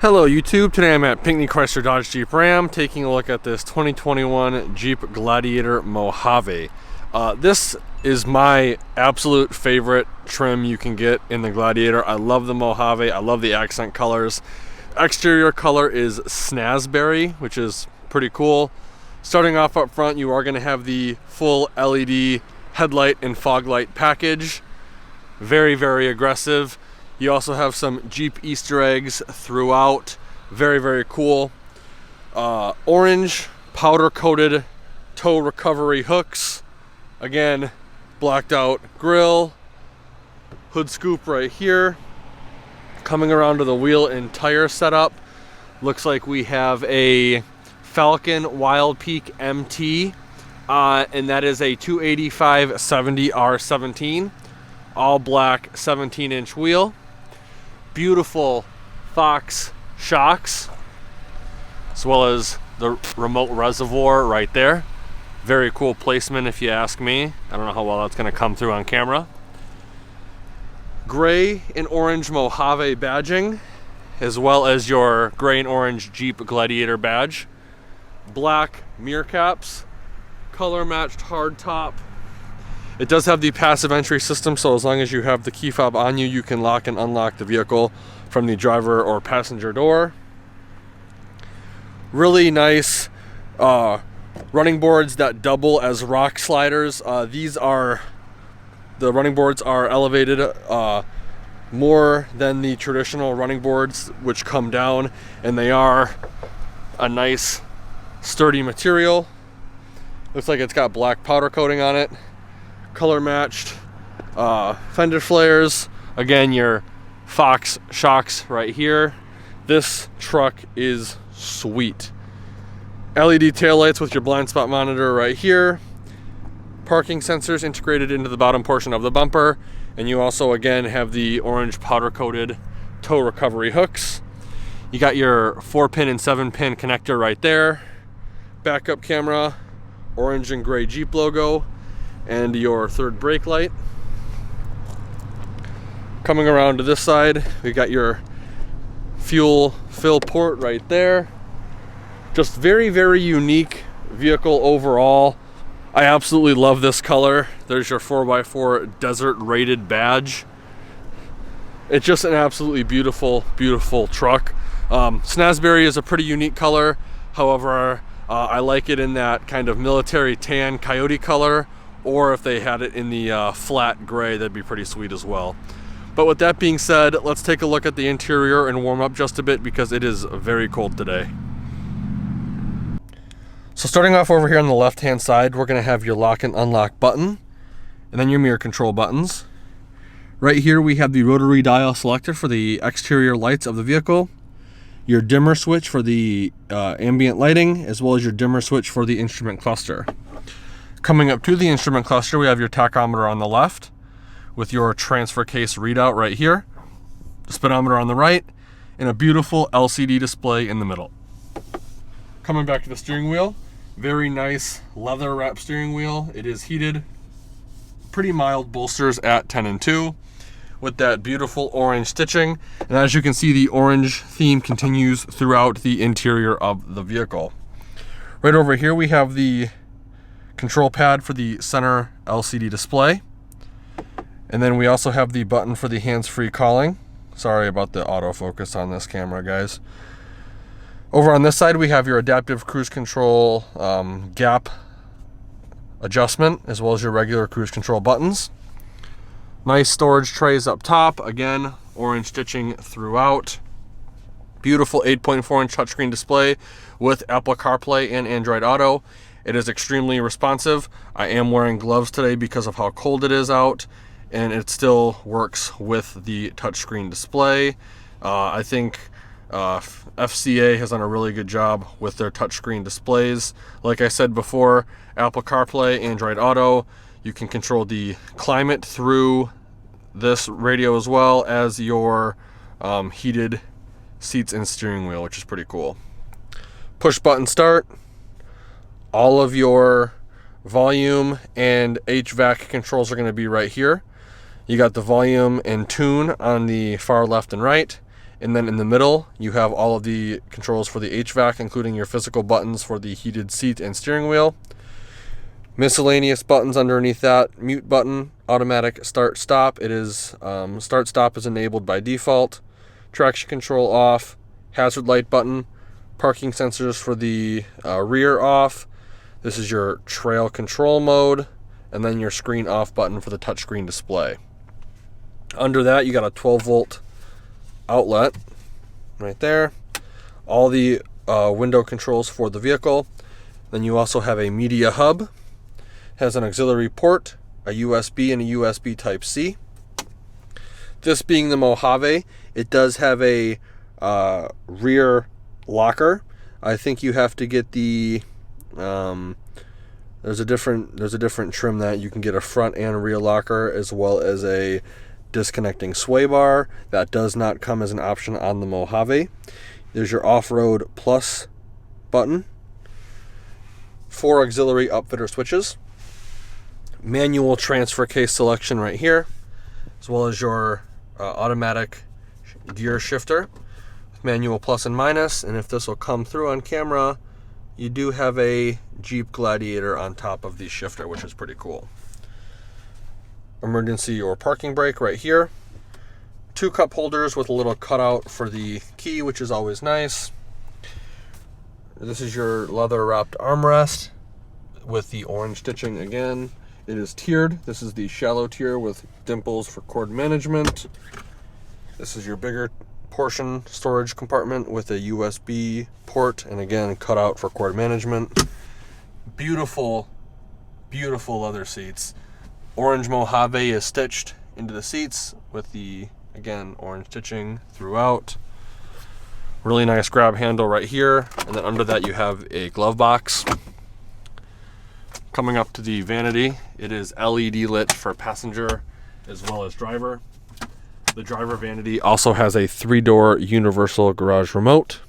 Hello YouTube, today I'm at Pinckney Dodge Jeep Ram taking a look at this 2021 Jeep Gladiator Mojave. This is my absolute favorite trim you can get in the Gladiator. I love the Mojave, I love the accent colors. Exterior color is Snazzberry, which is pretty cool. Starting off up front, you are going to have the full LED headlight and fog light package. Very, very aggressive. You also have some Jeep Easter eggs throughout. Very, very cool. Orange powder coated tow recovery hooks. Again, blacked out grille. Hood scoop right here. Coming around to the wheel and tire setup. Looks like we have a Falcon Wild Peak MT. And that is a 285/70 R17. All black 17-inch wheel. Beautiful Fox shocks, as well as the remote reservoir right there. Very cool placement if you ask me. I don't know how well that's going to come through on camera. Gray and orange Mojave badging, as well as your gray and orange Jeep Gladiator badge. Black mirror caps, color matched hard top. It does have the passive entry system, so as long as you have the key fob on you, you can lock and unlock the vehicle from the driver or passenger door. Really nice running boards that double as rock sliders. The running boards are elevated more than the traditional running boards, which come down, and they are a nice sturdy material. Looks like it's got black powder coating on it. Color matched fender flares. Again, your Fox shocks right here. This truck is sweet. LED taillights with your blind spot monitor right here. Parking sensors integrated into the bottom portion of the bumper. And you also, again, have the orange powder coated tow recovery hooks. You got your 4-pin and 7-pin connector right there. Backup camera, orange and gray Jeep logo, and your third brake light. Coming around to this side, we got your fuel fill port right there. Just very, very unique vehicle overall. I absolutely love this color. There's your 4x4 desert rated badge. It's just an absolutely beautiful, beautiful truck. Snazzberry is a pretty unique color. However, I like it in that kind of military tan coyote color, or if they had it in the flat gray, that'd be pretty sweet as well. But with that being said, let's take a look at the interior and warm up just a bit because it is very cold today. So starting off over here on the left hand side, we're going to have your lock and unlock button, and then your mirror control buttons. Right here we have the rotary dial selector for the exterior lights of the vehicle, your dimmer switch for the ambient lighting, as well as your dimmer switch for the instrument cluster. Coming up to the instrument cluster, we have your tachometer on the left with your transfer case readout right here, the speedometer on the right, and a beautiful LCD display in the middle. Coming back to the steering wheel, very nice leather wrap steering wheel. It is heated, pretty mild bolsters at 10 and 2 with that beautiful orange stitching. And as you can see, the orange theme continues throughout the interior of the vehicle. Right over here, we have the control pad for the center LCD display. And then we also have the button for the hands-free calling. Sorry about the autofocus on this camera, guys. Over on this side, we have your adaptive cruise control gap adjustment, as well as your regular cruise control buttons. Nice storage trays up top. Again, orange stitching throughout. Beautiful 8.4-inch touchscreen display with Apple CarPlay and Android Auto. It is extremely responsive. I am wearing gloves today because of how cold it is out, and it still works with the touchscreen display. I think FCA has done a really good job with their touchscreen displays. Like I said before, Apple CarPlay, Android Auto. You can control the climate through this radio, as well as your heated seats and steering wheel, which is pretty cool. Push button start. All of your volume and HVAC controls are going to be right here. You got the volume and tune on the far left and right, And then in the middle, you have all of the controls for the HVAC, including your physical buttons for the heated seat and steering wheel. Miscellaneous buttons underneath that. Mute button, automatic start-stop. It is start-stop is enabled by default. Traction control off. Hazard light button. Parking sensors for the rear off. This is your trail control mode. And then your screen off button for the touchscreen display. Under that, you got a 12-volt outlet right there. All the window controls for the vehicle. Then you also have a media hub. Has an auxiliary port, a USB and a USB Type-C. This being the Mojave, it does have a rear locker. I think you have to get the there's a different trim that you can get a front and rear locker, as well as a disconnecting sway bar. That does not come as an option on the Mojave. There's your off-road plus button. 4 auxiliary upfitter switches. Manual transfer case selection right here, as well as your automatic gear shifter with manual plus and minus. And if this will come through on camera, you do have a Jeep Gladiator on top of the shifter, which is pretty cool. Emergency or parking brake right here. 2 cup holders with a little cutout for the key, which is always nice. This is your leather wrapped armrest with the orange stitching again. It is tiered. This is the shallow tier with dimples for cord management. This is your bigger portion storage compartment with a USB port, and again, cutout for cord management. Beautiful, beautiful leather seats. Orange Mojave is stitched into the seats with the, again, orange stitching throughout. Really nice grab handle right here, and then under that you have a glove box. Coming up to the vanity, it is LED lit for passenger as well as driver. The driver vanity also has a 3-door universal garage remote.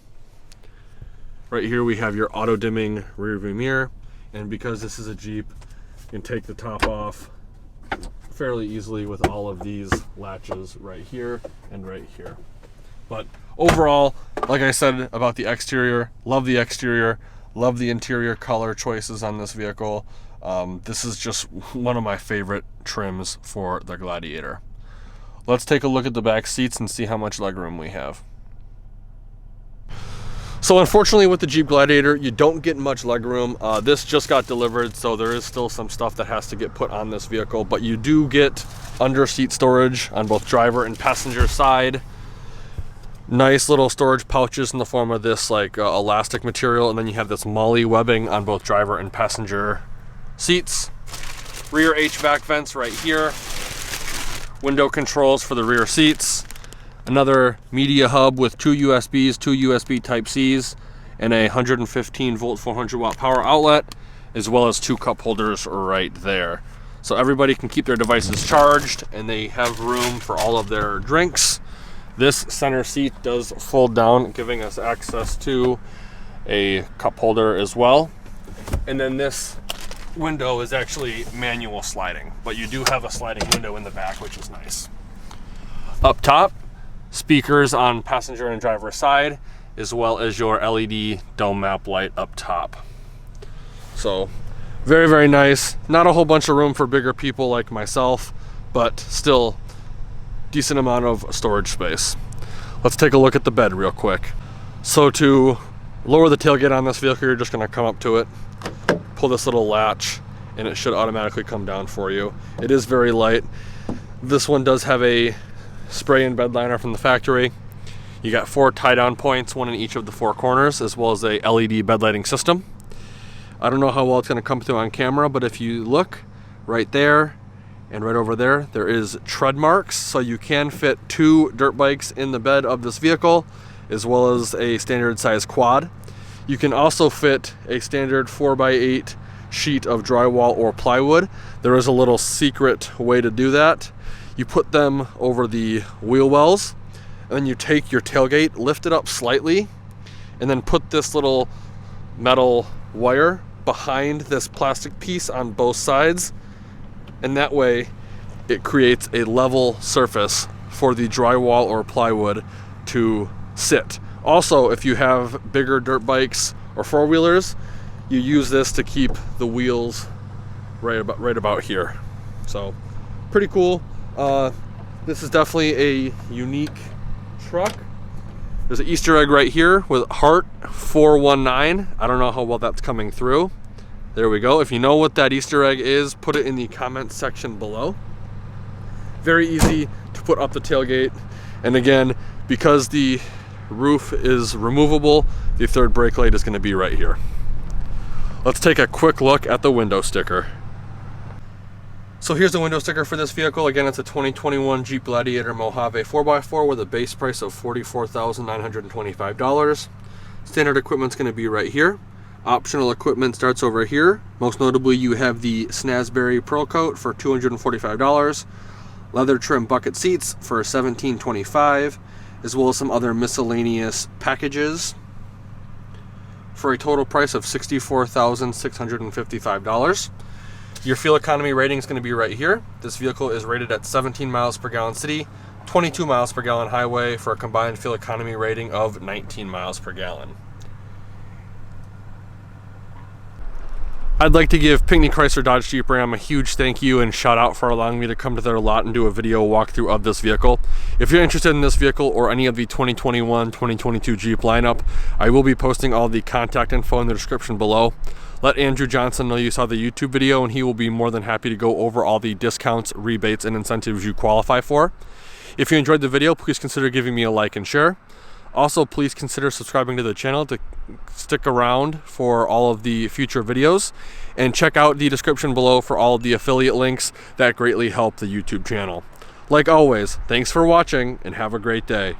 Right here we have your auto dimming rear view mirror, and because this is a Jeep, you can take the top off fairly easily with all of these latches right here and right here. But overall, like I said about the exterior, love the exterior, love the interior color choices on this vehicle. This is just one of my favorite trims for the Gladiator. Let's take a look at the back seats and see how much legroom we have. So unfortunately with the Jeep Gladiator, you don't get much legroom. This just got delivered, so there is still some stuff that has to get put on this vehicle, but you do get under seat storage on both driver and passenger side. Nice little storage pouches in the form of this like elastic material, and then you have this MOLLE webbing on both driver and passenger seats. Rear HVAC vents right here. Window controls for the rear seats. Another media hub with 2 USBs, 2 USB Type-Cs, and a 115 volt 400 watt power outlet, as well as 2 cup holders right there. So everybody can keep their devices charged, and they have room for all of their drinks. This center seat does fold down, giving us access to a cup holder as well. And then this window is actually manual sliding, but you do have a sliding window in the back, which is nice. Up top, speakers on passenger and driver side, as well as your LED dome map light up top. So very, very nice. Not a whole bunch of room for bigger people like myself, but still decent amount of storage space. Let's take a look at the bed real quick. So to lower the tailgate on this vehicle, you're just going to come up to it, pull this little latch, and it should automatically come down for you. It is very light. This one does have a spray-in bed liner from the factory. You got 4 tie-down points, 1 in each of the 4 corners, as well as a LED bed lighting system. I don't know how well it's going to come through on camera, but if you look right there and right over there, there is tread marks, so you can fit 2 dirt bikes in the bed of this vehicle, as well as a standard size quad. You can also fit a standard 4x8 sheet of drywall or plywood. There is a little secret way to do that. You put them over the wheel wells, and then you take your tailgate, lift it up slightly, and then put this little metal wire behind this plastic piece on both sides, and that way it creates a level surface for the drywall or plywood to sit. Also, if you have bigger dirt bikes or four-wheelers, you use this to keep the wheels right about here. So pretty cool. This is definitely a unique truck. There's an Easter egg right here with Heart 419. I don't know how well that's coming through. There we go. If you know what that Easter egg is, put it in the comments section below. Very easy to put up the tailgate. And again, because the roof is removable, the third brake light is going to be right here. Let's take a quick look at the window sticker. So here's the window sticker for this vehicle. Again, it's a 2021 Jeep Gladiator Mojave 4x4 with a base price of $44,925. Standard equipment's going to be right here. Optional equipment starts over here. Most notably, you have the Snazzberry Pearl Coat for $245, leather trim bucket seats for $1,725, as well as some other miscellaneous packages for a total price of $64,655. Your fuel economy rating is going to be right here. This vehicle is rated at 17 miles per gallon city, 22 miles per gallon highway, for a combined fuel economy rating of 19 miles per gallon. I'd like to give Pinckney Chrysler Dodge Jeep Ram a huge thank you and shout out for allowing me to come to their lot and do a video walkthrough of this vehicle. If you're interested in this vehicle or any of the 2021-2022 Jeep lineup, I will be posting all the contact info in the description below. Let Andrew Johnson know you saw the YouTube video, and he will be more than happy to go over all the discounts, rebates, and incentives you qualify for. If you enjoyed the video, please consider giving me a like and share. Also, please consider subscribing to the channel to stick around for all of the future videos, and check out the description below for all of the affiliate links that greatly help the YouTube channel. Like always, thanks for watching and have a great day.